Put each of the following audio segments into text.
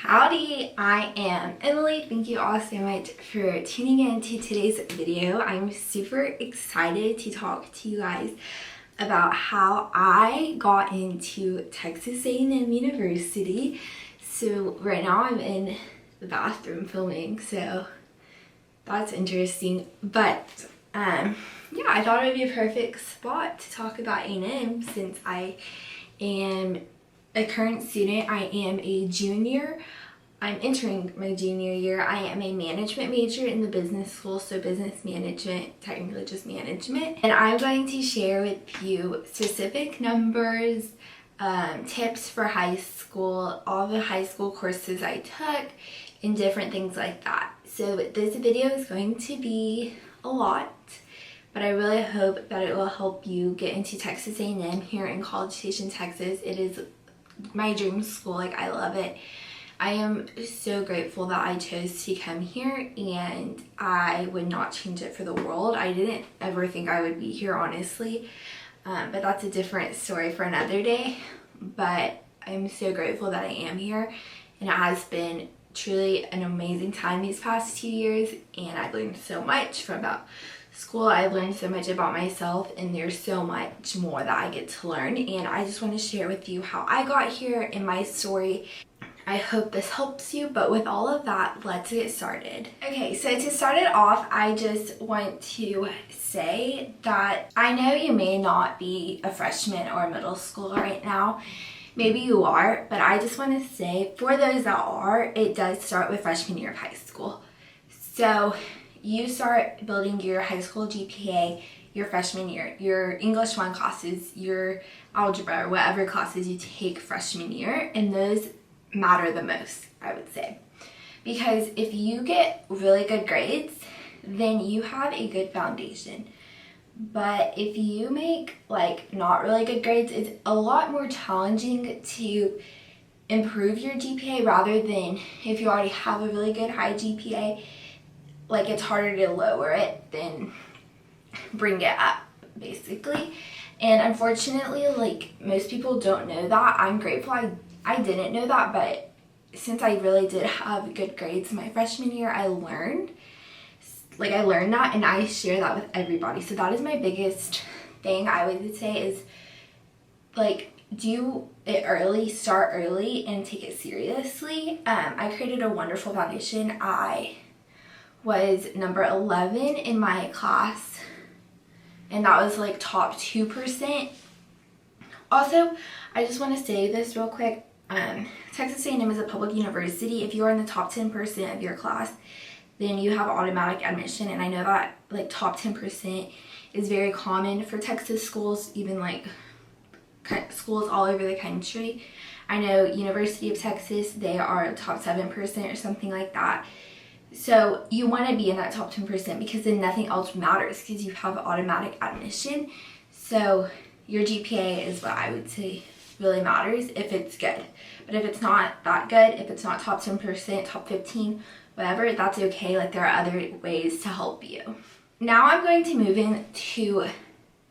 Howdy, I am Emily. Thank you all so much for tuning in to today's video. I'm super excited to talk to you guys about how I got into Texas A&M University. So right now I'm in the bathroom filming, so that's interesting. But yeah, I thought it would be a perfect spot to talk about A&M since I am a current student. I am a junior. I'm entering my junior year. I am a management major in the business school, so business management, technically just management. And I'm going to share with you specific numbers, tips for high school, all the high school courses I took, and different things like that. So this video is going to be a lot, but I really hope that it will help you get into Texas A&M here in College Station, Texas. It is my dream school. Like, I love it. I am so grateful that I chose to come here, and I would not change it for the world. I didn't ever think I would be here, honestly, but that's a different story for another day. But I'm so grateful that I am here, and it has been truly an amazing time these past 2 years, and I've learned so much from about school. I've learned so much about myself, and there's so much more that I get to learn, and I just want to share with you how I got here and my story. I hope this helps you, but with all of that, let's get started. Okay, so to start it off, I just want to say that I know you may not be a freshman or a middle schooler right now. Maybe you are, but I just want to say, for those that are, it does start with freshman year of high school. So you start building your high school GPA your freshman year, your English 1 classes, your algebra, or whatever classes you take freshman year, and those matter the most, I would say. Because if you get really good grades, then you have a good foundation. But if you make not really good grades, it's a lot more challenging to improve your GPA rather than if you already have a really good high GPA. It's harder to lower it than bring it up, basically. And unfortunately, most people don't know that. I'm grateful I didn't know that, but since I really did have good grades my freshman year, I learned that, and I share that with everybody. So that is my biggest thing I would say is, do it early, start early, and take it seriously. I created a wonderful foundation. I was number 11 in my class, and that was top 2%. Also, I just want to say this real quick. Texas A&M is a public university. If you are in the top 10% of your class, then you have automatic admission, and I know that top 10% is very common for Texas schools, even schools all over the country. I know University of Texas, they are top 7% or something like that. So you want to be in that top 10% because then nothing else matters because you have automatic admission. So your GPA is what I would say really matters if it's good. But if it's not that good, if it's not top 10%, top 15, whatever, that's okay. There are other ways to help you. Now I'm going to move into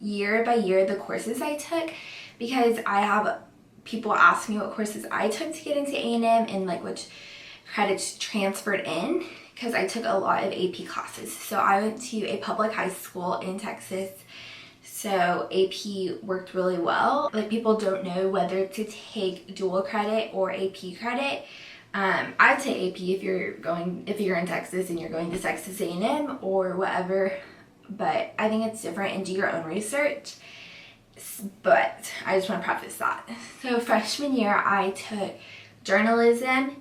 year by year the courses I took, because I have people ask me what courses I took to get into A&M and which credits transferred in, because I took a lot of AP classes. So I went to a public high school in Texas, so AP worked really well. People don't know whether to take dual credit or AP credit. I'd say AP if you're in Texas and you're going to Texas A&M or whatever, but I think it's different, and do your own research. But I just want to preface that. So freshman year I took journalism,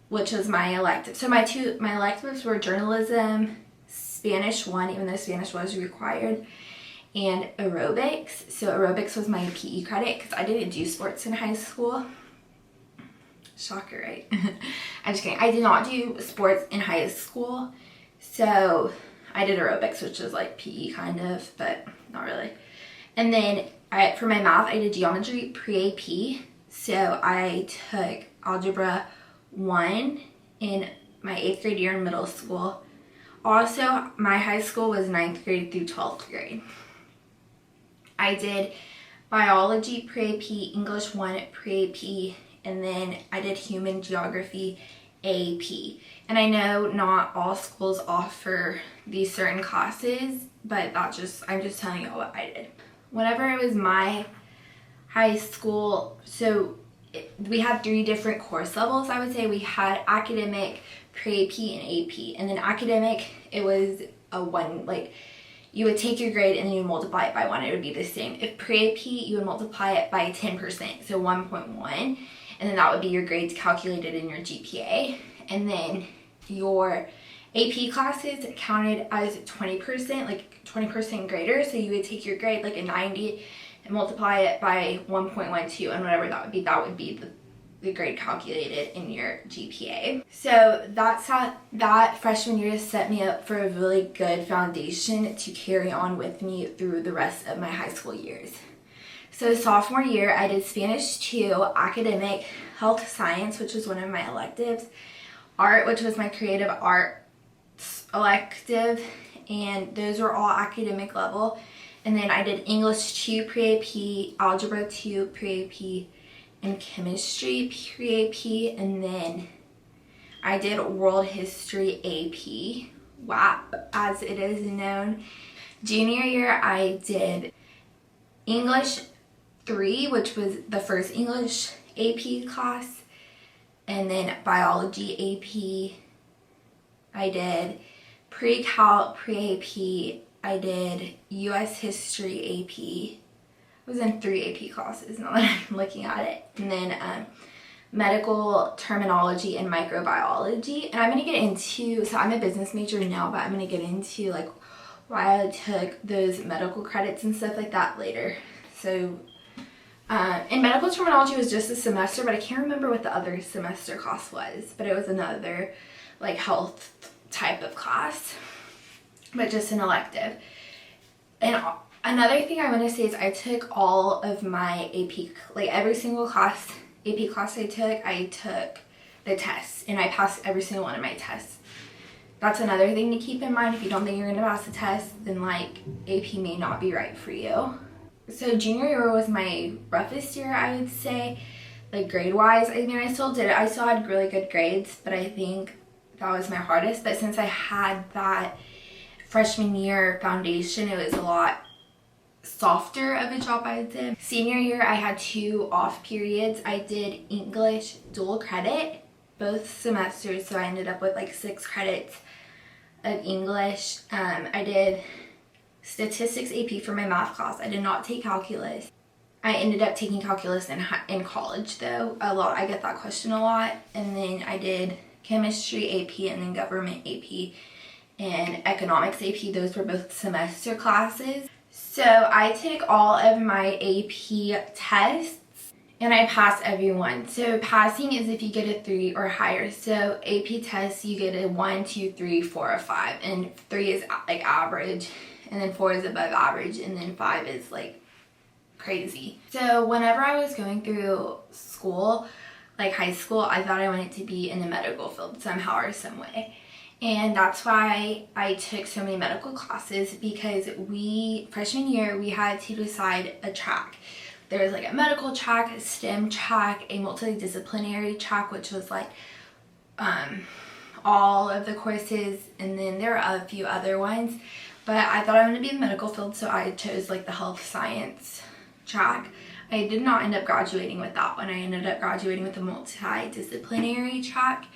which was my elective. So my electives were journalism, Spanish 1, even though Spanish was required, and aerobics. So aerobics was my PE credit because I didn't do sports in high school. Shocker, right? I'm just kidding. I did not do sports in high school, so I did aerobics, which is PE kind of, but not really. And then for my math, I did geometry pre-AP. So I took algebra 1 in my 8th grade year in middle school. Also, my high school was 9th grade through 12th grade. I did biology pre-AP, English 1 pre-AP, and then I did Human Geography AP. And I know not all schools offer these certain classes, but I'm just telling you what I did. Whenever it was my high school, we had 3 different course levels, I would say. We had academic, pre-AP, and AP. And then academic, it was a 1, like, you would take your grade and then you would multiply it by 1. It would be the same. If pre-AP, you would multiply it by 10%, so 1.1. And then that would be your grades calculated in your GPA. And then your AP classes counted as 20%, like 20% greater. So you would take your grade, like a 90, and multiply it by 1.12, and whatever that would be the grade calculated in your GPA. So that freshman year set me up for a really good foundation to carry on with me through the rest of my high school years. So sophomore year, I did Spanish 2, academic, health science, which was one of my electives, art, which was my creative arts elective, and those were all academic level. And then I did English 2 pre-AP, Algebra 2 pre-AP, and Chemistry pre-AP. And then I did World History AP, WAP as it is known. Junior year I did English 3, which was the first English AP class. And then Biology AP. I did Pre-Calc, Pre-AP. I did U.S. History AP. I was in 3 AP classes now that I'm looking at it. And then medical terminology and microbiology. And I'm going to get into, so I'm a business major now, but I'm going to get into like why I took those medical credits and stuff like that later. So, and medical terminology was just a semester, but I can't remember what the other semester class was. But it was another like health type of class, but just an elective. And another thing I want to say is I took all of my AP, like every single AP class I took the tests, and I passed every single one of my tests. That's another thing to keep in mind. If you don't think you're going to pass the test, then like AP may not be right for you. So junior year was my roughest year, I would say, like grade wise. I mean, I still did it. I still had really good grades, but I think that was my hardest. But since I had that freshman year foundation, it was a lot softer of a job, I would say. Senior year, I had 2 off periods. I did English dual credit both semesters, so I ended up with like 6 credits of English. I did statistics AP for my math class. I did not take calculus. I ended up taking calculus in college though. I get that question a lot. And then I did chemistry AP and then government AP and economics AP. Those were both semester classes. So I took all of my AP tests and I passed every one. So passing is if you get a 3 or higher. So AP tests, you get a 1, 2, 3, 4, or 5. And 3 is like average. And then 4 is above average. And then 5 is like crazy. So whenever I was going through school, like high school, I thought I wanted to be in the medical field somehow or some way. And that's why I took so many medical classes, because freshman year, we had to decide a track. There was like a medical track, a STEM track, a multidisciplinary track, which was like all of the courses, and then there are a few other ones. But I thought I wanted to be in the medical field, so I chose like the health science track. I did not end up graduating with that one. I ended up graduating with the multidisciplinary track.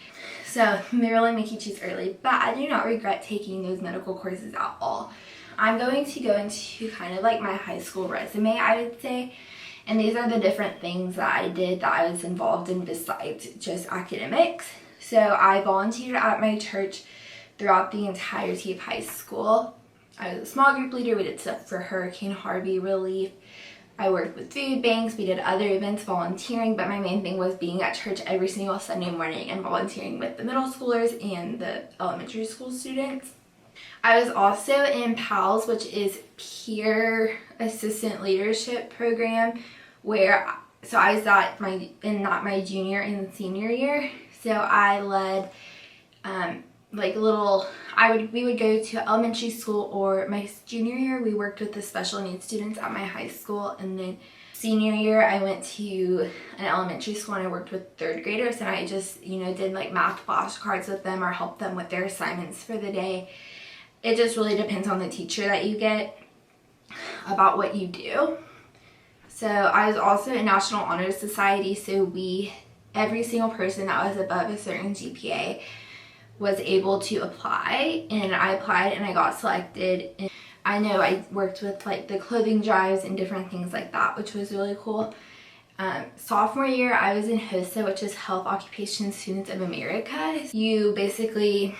So they really make you choose early, but I do not regret taking those medical courses at all. I'm going to go into kind of like my high school resume, I would say. And these are the different things that I did that I was involved in besides just academics. So I volunteered at my church throughout the entirety of high school. I was a small group leader. We did stuff for Hurricane Harvey relief. I worked with food banks. We did other events, volunteering, but my main thing was being at church every single Sunday morning and volunteering with the middle schoolers and the elementary school students. I was also in PALS, which is Peer Assistant Leadership Program, so I was in my junior and senior year. So I led we would go to elementary school, or my junior year we worked with the special needs students at my high school, and then senior year, I went to an elementary school and I worked with third graders, and I just, you know, did like math flashcards with them or helped them with their assignments for the day. It just really depends on the teacher that you get about what you do. So I was also in National Honor Society, so every single person that was above a certain GPA was able to apply, and I applied and I got selected. And I know I worked with like the clothing drives and different things like that, which was really cool. Sophomore year, I was in HOSA, which is Health Occupation Students of America. You basically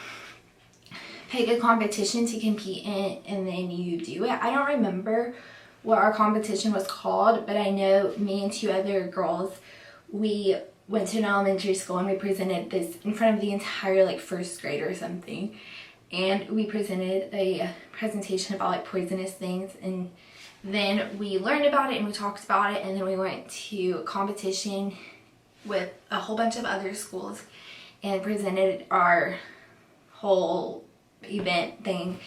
pick a competition to compete in and then you do it. I don't remember what our competition was called, but I know me and two other girls, we went to an elementary school and we presented this in front of the entire like first grade or something. And we presented a presentation about like poisonous things, and then we learned about it and we talked about it, and then we went to a competition with a whole bunch of other schools and presented our whole event thing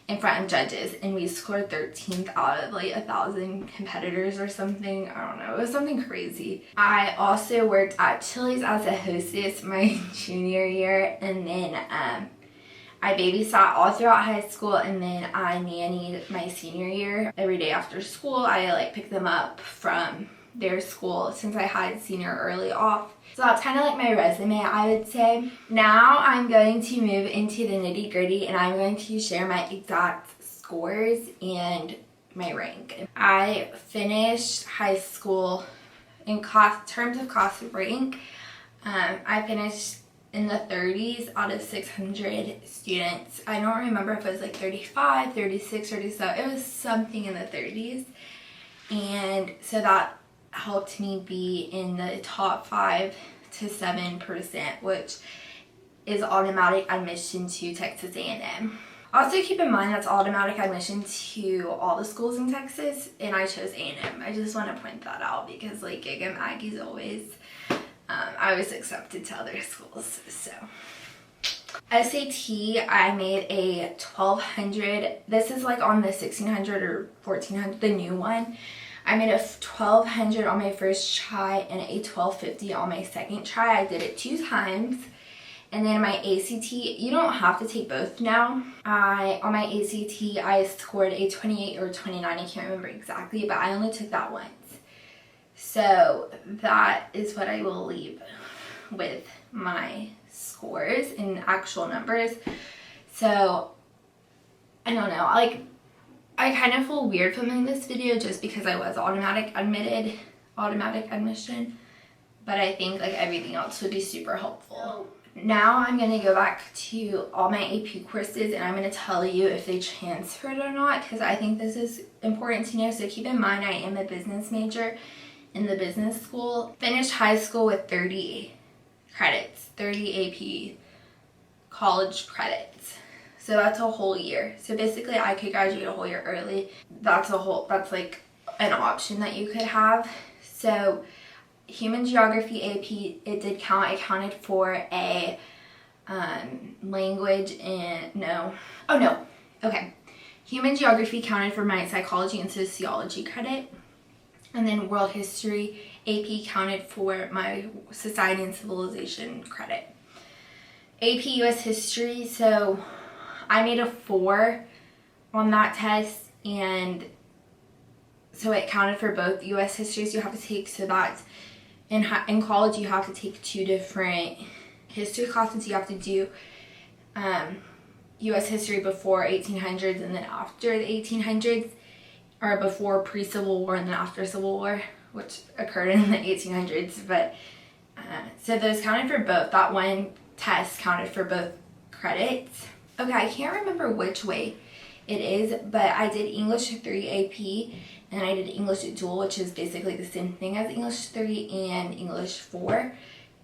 in front of judges, and we scored 13th out of like 1,000 competitors or something. I don't know, it was something crazy. I also worked at Chili's as a hostess my junior year, and then I babysat all throughout high school, and then I nannied my senior year. Every day after school, I like picked them up from their school since I had senior early off. So that's kind of like my resume, I would say. Now I'm going to move into the nitty gritty, and I'm going to share my exact scores and my rank. I finished high school in terms of class rank. I finished in the 30s out of 600 students. I don't remember if it was like 35, 36, 37. It was something in the 30s. And so that helped me be in the top 5 to 7%, which is automatic admission to Texas A&M. Also keep in mind that's automatic admission to all the schools in Texas, and I chose A&M. I just want to point that out because like Aggies always, I was accepted to other schools. So SAT, I made a 1200. This is like on the 1600 or 1400, the new one. I made a 1200 on my first try and a 1250 on my second try. I did it 2 times. And then my ACT, you don't have to take both now. On my ACT, I scored a 28 or 29. I can't remember exactly, but I only took that once. So that is what I will leave with my scores in actual numbers. So I don't know, like I kind of feel weird filming this video just because I was automatic admission, but I think like everything else would be super helpful. Now I'm going to go back to all my AP courses, and I'm going to tell you if they transferred or not, because I think this is important to know. So keep in mind I am a business major in the business school. Finished high school with 30 credits, 30 AP college credits. So that's a whole year. So basically I could graduate a whole year early. That's like an option that you could have. So human geography AP, it did count. It counted for a language and human geography counted for my psychology and sociology credit. And then world history AP counted for my society and civilization credit. AP US history, so I made a 4 on that test, and so it counted for both US histories you have to take. So that's in college you have to take 2 different history classes. You have to do US history before 1800s and then after the 1800s, or before pre-Civil War and then after Civil War, which occurred in the 1800s. But so those counted for both. That one test counted for both credits. Okay, I can't remember which way it is, but I did English 3 AP and I did English dual, which is basically the same thing as English 3 and English 4,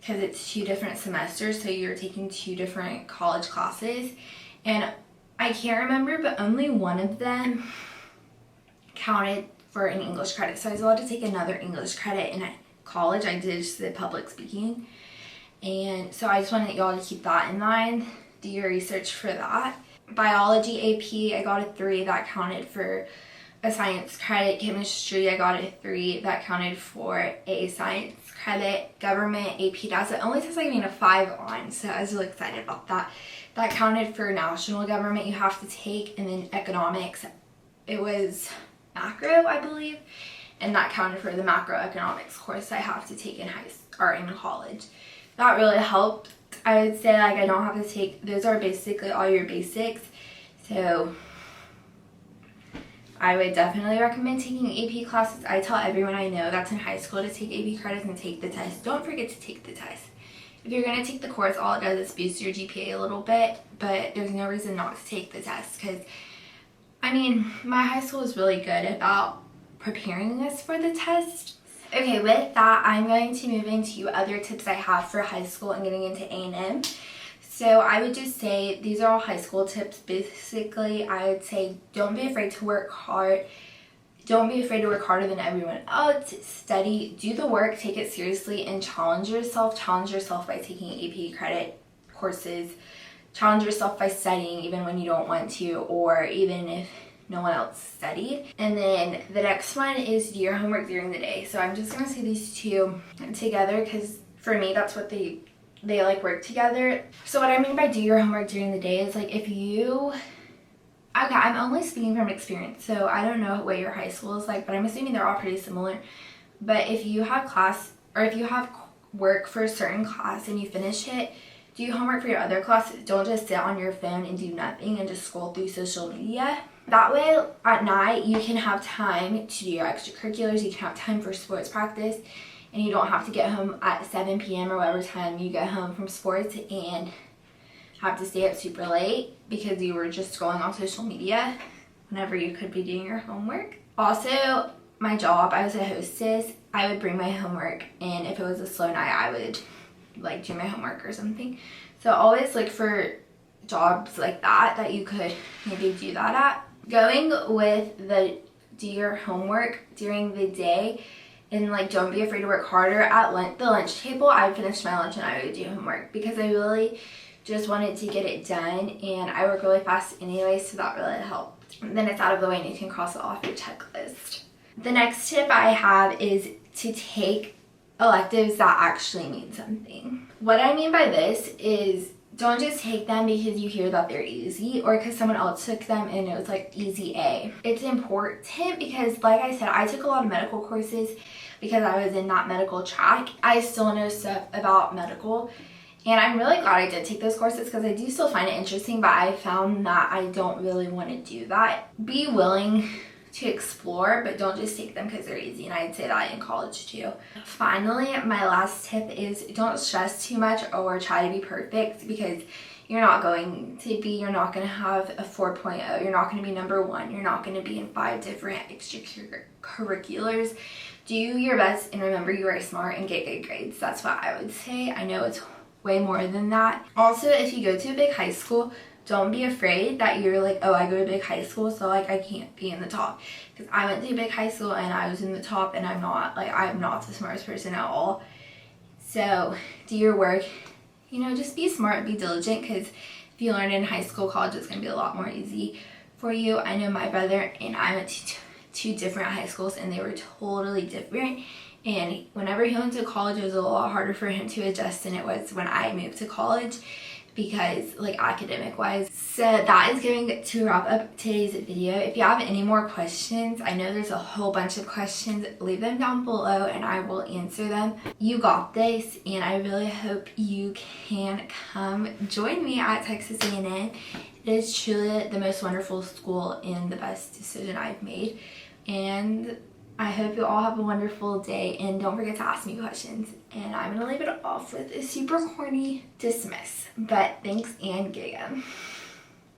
because it's 2 different semesters, so you're taking 2 different college classes. And I can't remember, but only one of them counted for an English credit. So I was allowed to take another English credit in college. I did just the public speaking. And so I just wanted y'all to keep that in mind. Do your research for that. Biology AP, I got a 3. That counted for a science credit. Chemistry, I got a 3. That counted for a science credit. Government, AP, that's the only test I gained a 5 on, so I was really excited about that. That counted for national government you have to take, and then economics, it was macro, I believe, and that counted for the macroeconomics course I have to take in college. That really helped. I would say like I don't have to take, those are basically all your basics, so I would definitely recommend taking AP classes. I tell everyone I know that's in high school to take AP credits and take the test. Don't forget to take the test. If you're going to take the course, all it does is boost your GPA a little bit, but there's no reason not to take the test, because I mean, my high school was really good about preparing us for the test. Okay, with that, I'm going to move into other tips I have for high school and getting into A&M. So I would just say these are all high school tips. Basically, I would say don't be afraid to work hard. Don't be afraid to work harder than everyone else. Study, do the work, take it seriously, and challenge yourself. Challenge yourself by taking AP credit courses. Challenge yourself by studying even when you don't want to, or even if no one else studied. And then the next one is do your homework during the day. So I'm just gonna say these two together because for me that's what they like work together. So what I mean by do your homework during the day is like if you, okay, I'm only speaking from experience, so I don't know what your high school is like, but I'm assuming they're all pretty similar. But if you have class, or if you have work for a certain class and you finish it, do homework for your other classes. Don't just sit on your phone and do nothing and just scroll through social media. That way, at night, you can have time to do your extracurriculars, you can have time for sports practice, and you don't have to get home at 7 p.m. or whatever time you get home from sports and have to stay up super late because you were just scrolling on social media whenever you could be doing your homework. Also, my job, I was a hostess, I would bring my homework, and if it was a slow night, I would like do my homework or something. So always look for jobs like that you could maybe do that at. Going with the do your homework during the day and like don't be afraid to work harder at the lunch table. I would finish my lunch and I would do homework because I really just wanted to get it done, and I work really fast anyway, so that really helped. And then it's out of the way and you can cross it off your checklist. The next tip I have is to take electives that actually mean something. What I mean by this is don't just take them because you hear that they're easy or because someone else took them and it was like easy A. It's important because like I said, I took a lot of medical courses because I was in that medical track. I still know stuff about medical, and I'm really glad I did take those courses because I do still find it interesting, but I found that I don't really want to do that. Be willing to explore, but don't just take them because they're easy, and I'd say that in college too. Finally, my last tip is don't stress too much or try to be perfect because you're not going to be. You're not going to have a 4.0. You're not going to be number 1. You're not going to be in 5 different extracurriculars. Do your best and remember you are smart and get good grades. That's what I would say. I know it's way more than that. Also, if you go to a big high school, don't be afraid that you're like, oh, I go to a big high school, so like I can't be in the top. Because I went to a big high school and I was in the top, and I'm not the smartest person at all. So do your work, just be smart, be diligent, because if you learn in high school, college is going to be a lot more easy for you. I know my brother and I went to two different high schools and they were totally different. And whenever he went to college, it was a lot harder for him to adjust than it was when I moved to college, because like academic wise. So that is going to wrap up today's video. If you have any more questions, I know there's a whole bunch of questions, leave them down below and I will answer them. You got this, and I really hope you can come join me at Texas A&M. It is truly the most wonderful school and the best decision I've made, and I hope you all have a wonderful day, and don't forget to ask me questions. And I'm gonna leave it off with a super corny dismiss. But thanks and gig 'em.